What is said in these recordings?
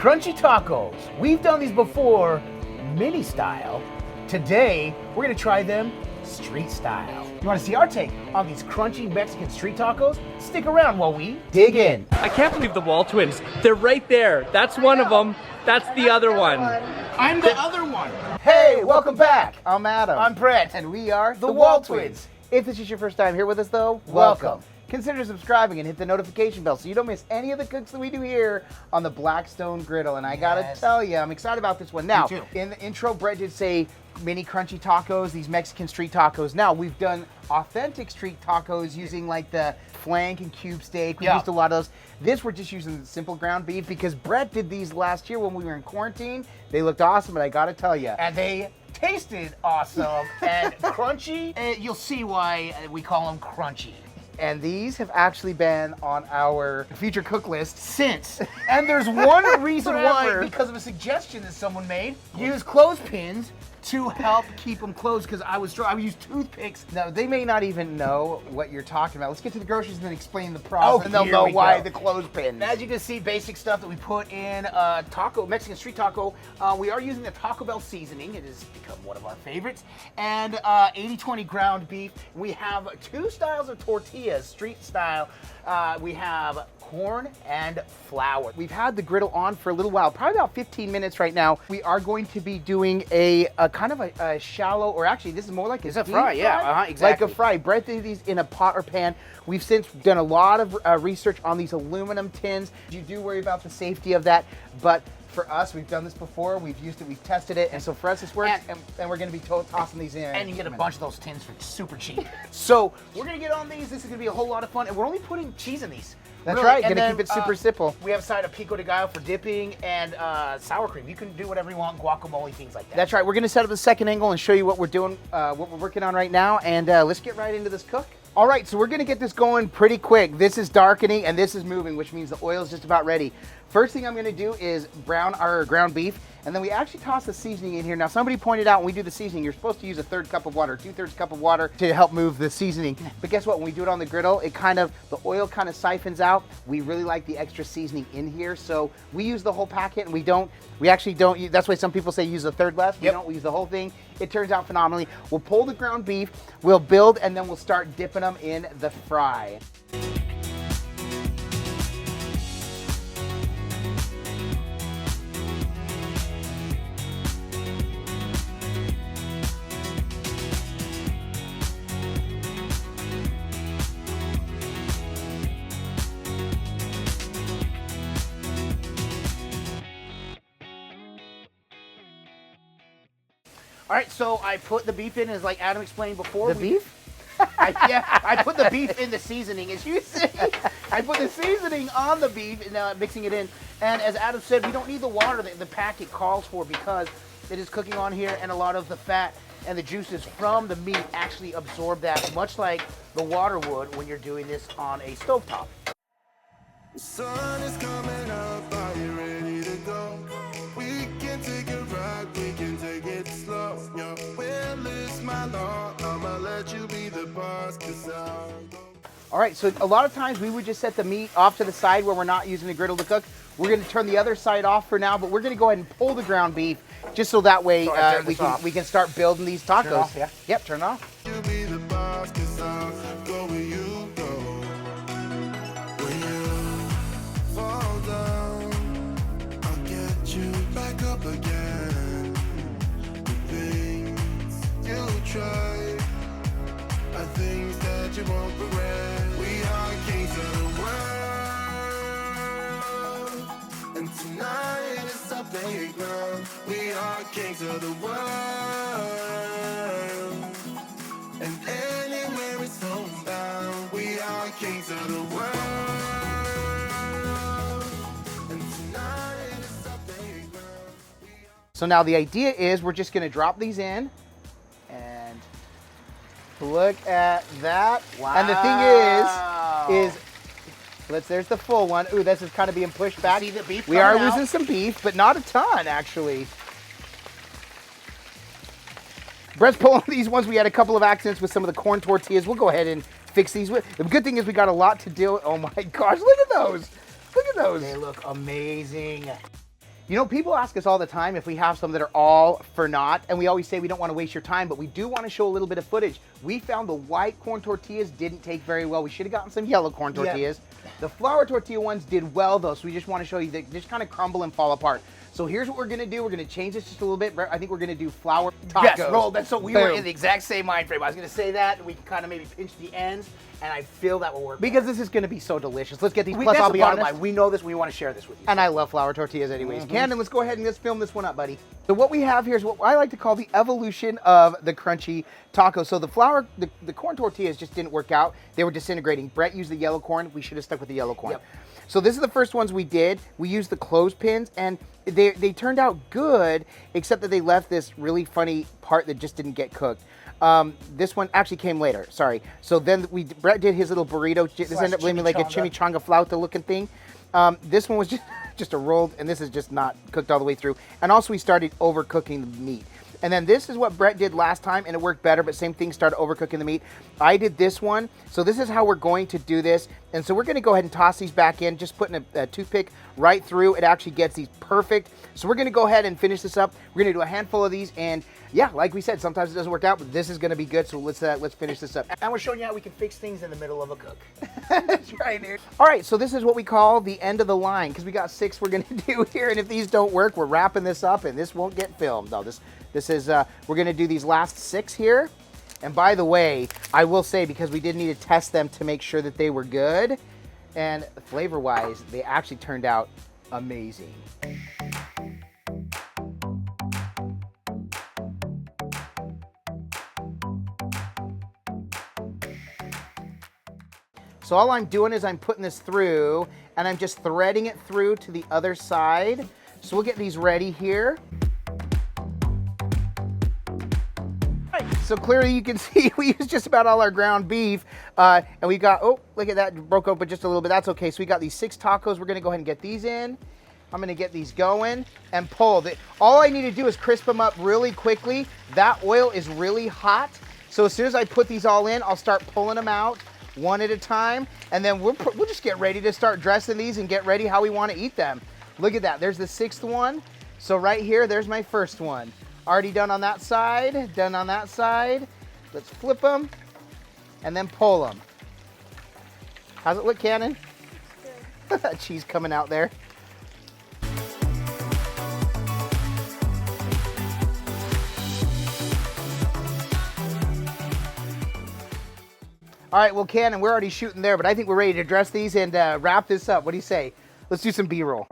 Crunchy tacos. We've done these before, mini style. Today, we're gonna try them street style. You wanna see our take on these crunchy Mexican street tacos? Stick around while we dig in. I can't believe the WALTWINS. They're right there. That's one of them. That's the other one. I'm the other one. Hey, welcome back. I'm Adam. I'm Brett. And we are the WALTWINS. If this is your first time here with us though, welcome. Consider subscribing and hit the notification bell so you don't miss any of the cooks that we do here on the Blackstone Griddle. And I gotta tell you, I'm excited about this one. Now, in the intro, Brett did say mini crunchy tacos, these Mexican street tacos. Now, we've done authentic street tacos using like the flank and cube steak. We used a lot of those. This, we're just using the simple ground beef because Brett did these last year when we were in quarantine. They looked awesome, but I gotta tell you. And they tasted awesome and crunchy. You'll see why we call them crunchy. And these have actually been on our future cook list since. And there's one reason why, because of a suggestion that someone made. Use clothespins to help keep them closed, because I would use toothpicks. Now, they may not even know what you're talking about. Let's get to the groceries and then explain the process, and they'll here know we why go. the clothespin. As you can see, basic stuff that we put in taco, Mexican street taco. We are using the Taco Bell seasoning. It has become one of our favorites. And 80-20 ground beef. We have two styles of tortillas, street style. We have corn and flour. We've had the griddle on for a little while, probably about 15 minutes right now. We are going to be doing a kind of a shallow, or actually this is more like a fry, yeah, exactly. Like a fry. Brett did these in a pot or pan. We've since done a lot of research on these aluminum tins. You do worry about the safety of that, but for us, we've done this before, we've used it, we've tested it, and so for us this works, and we're gonna be tossing these in. And you get a bunch of those tins for super cheap. So we're gonna get on these, this is gonna be a whole lot of fun, and we're only putting cheese in these. That's really. right, and gonna then, keep it super simple. We have a side of pico de gallo for dipping, and sour cream. You can do whatever you want, guacamole, things like that. That's right, we're gonna set up the second angle and show you what we're doing, what we're working on right now, and let's get right into this cook. All right, so we're gonna get this going pretty quick. This is darkening and this is moving, which means the oil is just about ready. First thing I'm gonna do is brown our ground beef, and then we actually toss the seasoning in here. Now, somebody pointed out when we do the seasoning, you're supposed to use a 1/3 cup of water, 2/3 cup of water to help move the seasoning. But guess what, when we do it on the griddle, the oil kind of siphons out. We really like the extra seasoning in here, so we use the whole packet, and we actually don't, that's why some people say use a 1/3 less. We don't, we use the whole thing. It turns out phenomenally. We'll pull the ground beef, we'll build, and then we'll start dipping them in the fry. All right, so I put the beef in, as like Adam explained before. Beef? I put the beef in the seasoning, as you see. I put the seasoning on the beef, and mixing it in. And as Adam said, we don't need the water that the packet calls for, because it is cooking on here, and a lot of the fat and the juices from the meat actually absorb that, much like the water would when you're doing this on a stovetop. The sun is coming up, are you ready to go? We can take a ride, we can take it slow. Yo, well, it's my law, I'ma let you be the boss, 'cause All right, so a lot of times we would just set the meat off to the side where we're not using the griddle to cook. We're gonna turn the other side off for now, but we're gonna go ahead and pull the ground beef just so that way we can start building these tacos. Turn off, yeah? Yep, turn off. you be the boss, 'cause I'll go where you go. When you fall down, I'll get you back up again. The things you try are things that you won't regret. We are kings of the world, and tonight is our playground. We are kings of the world, and anywhere it's homebound. We are kings of the world, and tonight is our playground. So now the idea is we're just gonna drop these in, and look at that. Wow. And the thing is there's the full one. Ooh, this is kind of being pushed back. See the beef we are coming out? losing some beef, but not a ton, actually. Brett's pulling these ones. We had a couple of accidents with some of the corn tortillas. We'll go ahead and fix these. The good thing is we got a lot to do. Oh my gosh, look at those. Look at those. They look amazing. You know, people ask us all the time if we have some that are all for naught, and we always say we don't want to waste your time, but we do want to show a little bit of footage. We found the white corn tortillas didn't take very well. We should have gotten some yellow corn tortillas. The flour tortilla ones did well though, so we just want to show you they just kind of crumble and fall apart. So here's what we're gonna do. We're gonna change this just a little bit. I think we're gonna do flour tacos. Yes, roll. That's so we were in the exact same mind frame. I was gonna say that, and we can kind of maybe pinch the ends, and I feel that will work. Because this is gonna be so delicious. Let's get these. Plus, That's I'll the be bottom honest. line. We know this. We want to share this with you. And I love flour tortillas anyways. Cannon, let's go ahead and let's film this one up, buddy. So what we have here is what I like to call the evolution of the crunchy taco. So the flour, the corn tortillas just didn't work out. They were disintegrating. Brett used the yellow corn. We should have stuck with the yellow corn. Yep. So this is the first ones we did. We used the clothespins, and they turned out good, except that they left this really funny part that just didn't get cooked. This one actually came later, sorry. So then Brett did his little burrito. This ended up being like a chimichanga flauta looking thing. This one was just a rolled, and this is just not cooked all the way through. And also we started overcooking the meat. And then this is what Brett did last time, and it worked better, but same thing, started overcooking the meat. I did this one, so this is how we're going to do this. And so we're gonna go ahead and toss these back in, just putting a toothpick right through. It actually gets these perfect. So we're gonna go ahead and finish this up. We're gonna do a handful of these, and yeah, like we said, sometimes it doesn't work out, but this is gonna be good, so let's finish this up. And we're showing you how we can fix things in the middle of a cook. That's right, dude. All right, so this is what we call the end of the line, because we got 6 we're gonna do here, and if these don't work, we're wrapping this up, and this won't get filmed. No, this is, we're gonna do these last 6 here. And by the way, I will say, because we did need to test them to make sure that they were good, and flavor-wise, they actually turned out amazing. So all I'm doing is I'm putting this through, and I'm just threading it through to the other side. So we'll get these ready here. So clearly you can see we used just about all our ground beef, and we got, oh, look at that, broke open just a little bit. That's okay. So we got these 6 tacos. We're gonna go ahead and get these in. I'm gonna get these going and pull. All I need to do is crisp them up really quickly. That oil is really hot. So as soon as I put these all in, I'll start pulling them out one at a time, and then we'll just get ready to start dressing these and get ready how we want to eat them. Look at that, there's the 6th one. So right here, there's my first one. Already done on that side, done on that side. Let's flip them and then pull them. How's it look, Cannon? Good. That cheese coming out there. All right, well, Cannon, we're already shooting there, but I think we're ready to dress these and wrap this up. What do you say? Let's do some B-roll.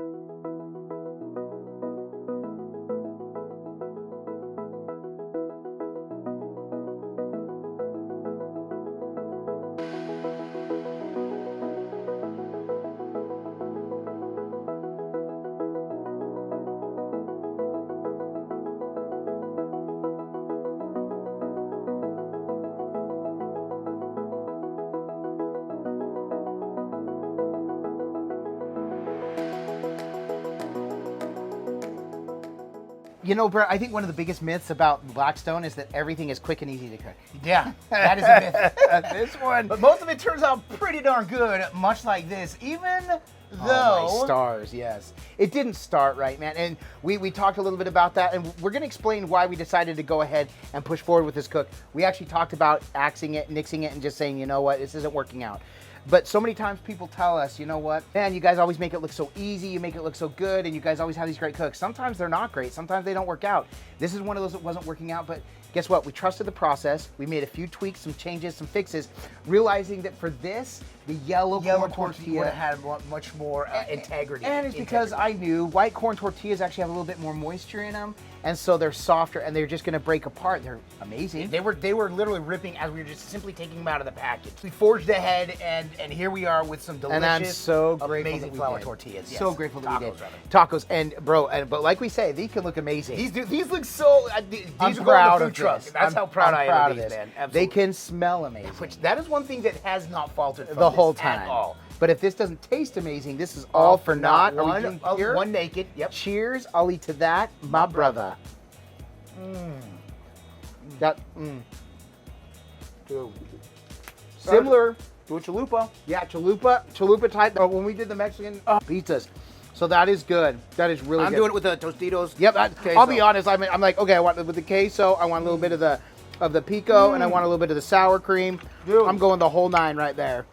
You know, Brett, I think one of the biggest myths about Blackstone is that everything is quick and easy to cook. Yeah, that is a myth. This one. But most of it turns out pretty darn good, much like this, even though... Oh, my stars, yes. It didn't start right, man. And we talked a little bit about that, and we're going to explain why we decided to go ahead and push forward with this cook. We actually talked about axing it, nixing it, and just saying, you know what, this isn't working out. But so many times people tell us, you know what, man, you guys always make it look so easy, you make it look so good, and you guys always have these great cooks. Sometimes they're not great, sometimes they don't work out. This is one of those that wasn't working out, but guess what? We trusted the process. We made a few tweaks, some changes, some fixes, realizing that for this, the yellow corn tortilla would have had much more integrity. And it's because I knew white corn tortillas actually have a little bit more moisture in them, and so they're softer and they're just going to break apart. They're amazing. They were literally ripping as we were just simply taking them out of the package. We forged ahead, and here we are with some delicious, and I'm so grateful amazing flour tortillas. Yes. So grateful that we did. Rather. Tacos, and bro, but like we say, these can look amazing. These look so. These I'm are proud going to of food truck. this. That's how proud I am of these, this. man. Absolutely. They can smell amazing. Which that is one thing that has not faltered from the whole this time. at all. But if this doesn't taste amazing, this is all for naught. One naked. Yep. Cheers. I'll eat to that, my brother. Similar to a chalupa. Yeah, chalupa type. When we did the Mexican pizzas. So that is good. That is really I'm good. doing it with the Tostitos. Yep. queso. I'll be honest. I'm like, okay, I want with the queso. I want a little bit of the pico, and I want a little bit of the sour cream. Dude. I'm going the whole 9 right there.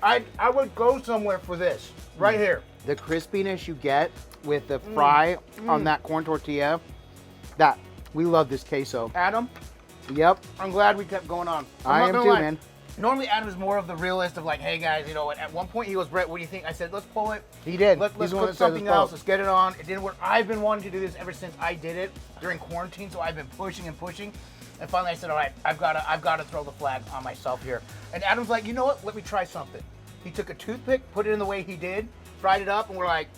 I would go somewhere for this right here. The crispiness you get with the fry on that corn tortilla. That we love this queso. Adam, Yep. I'm glad we kept going on. I'm I not am gonna too, lie. man. Normally, Adam is more of the realist of like, hey guys, you know, at one point he goes, Brett, what do you think? I said, let's pull it. He did. Let's He's the one cook that said something let's pull else. it. Let's get it on. It didn't work. I've been wanting to do this ever since I did it during quarantine, so I've been pushing and pushing. And finally I said, all right, I've got to throw the flag on myself here. And Adam's like, you know what? Let me try something. He took a toothpick, put it in the way he did, fried it up, and we're like,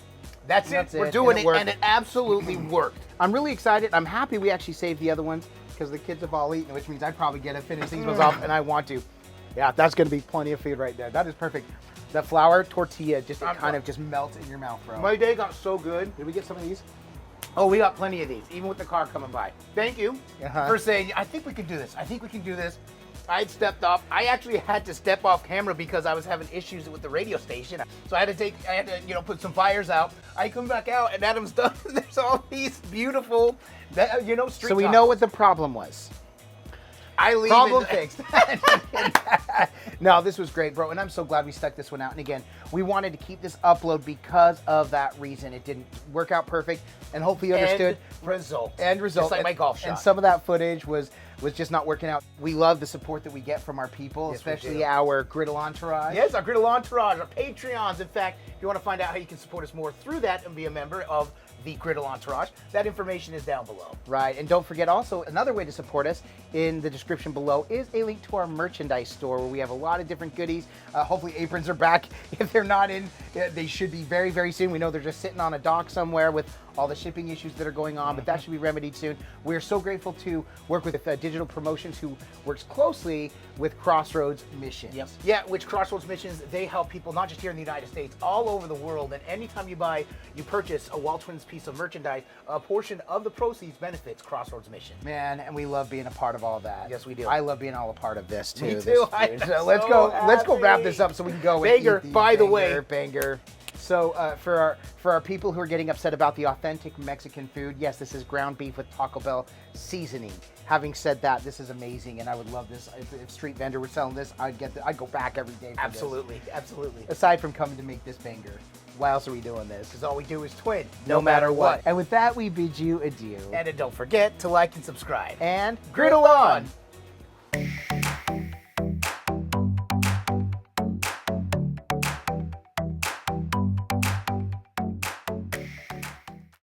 that's it. We're doing it, and it absolutely worked. I'm really excited. I'm happy we actually saved the other ones because the kids have all eaten, which means I probably get to finish these ones off, and I want to. Yeah, that's going to be plenty of food right there. That is perfect. The flour tortilla just kind of just melts in your mouth, bro. My day got so good. Did we get some of these? Oh, we got plenty of these, even with the car coming by. Thank you Uh-huh. for saying, I think we can do this. I think we can do this. I stepped off. I actually had to step off camera because I was having issues with the radio station. So I had to put some fires out. I come back out and Adam's done. There's all these beautiful, street So we tacos. know what the problem was. I leave Problem it- fixed. No, this was great, bro, and I'm so glad we stuck this one out. And again, we wanted to keep this upload because of that reason. It didn't work out perfect, and hopefully you understood. Result. End result. Just like my golf shot. And some of that footage was just not working out. We love the support that we get from our people, Yes, we especially do. our Griddle entourage. Yes, our Griddle Entourage, our Patreons. In fact, if you want to find out how you can support us more through that and be a member of the Griddle Entourage, that information is down below. Right, and don't forget also, another way to support us in the description below is a link to our merchandise store where we have a lot of different goodies. Hopefully aprons are back. If they're not in, they should be very, very soon. We know they're just sitting on a dock somewhere with all the shipping issues that are going on, but that should be remedied soon. We're so grateful to work with Digital Promotions, who works closely with Crossroads Missions. Yep. Yeah, which Crossroads Missions, they help people not just here in the United States, all over the world. And anytime you purchase a WALTWINS piece of merchandise, a portion of the proceeds benefits Crossroads Missions. Man, and we love being a part of all that. Yes, we do. I love being all a part of this too. Me this too. food. I'm So let's so go wrap this happy. up so we can go and Banger, eat these. by the way. Banger. So for our people who are getting upset about the authentic Mexican food, yes, this is ground beef with Taco Bell seasoning. Having said that, this is amazing, and I would love this. If Street Vendor were selling this, I'd go back every day. For Absolutely, absolutely. This. Aside from coming to make this banger, why else are we doing this? Because all we do is twin, No matter what. And with that, we bid you adieu. And don't forget to like and subscribe. And Griddle on!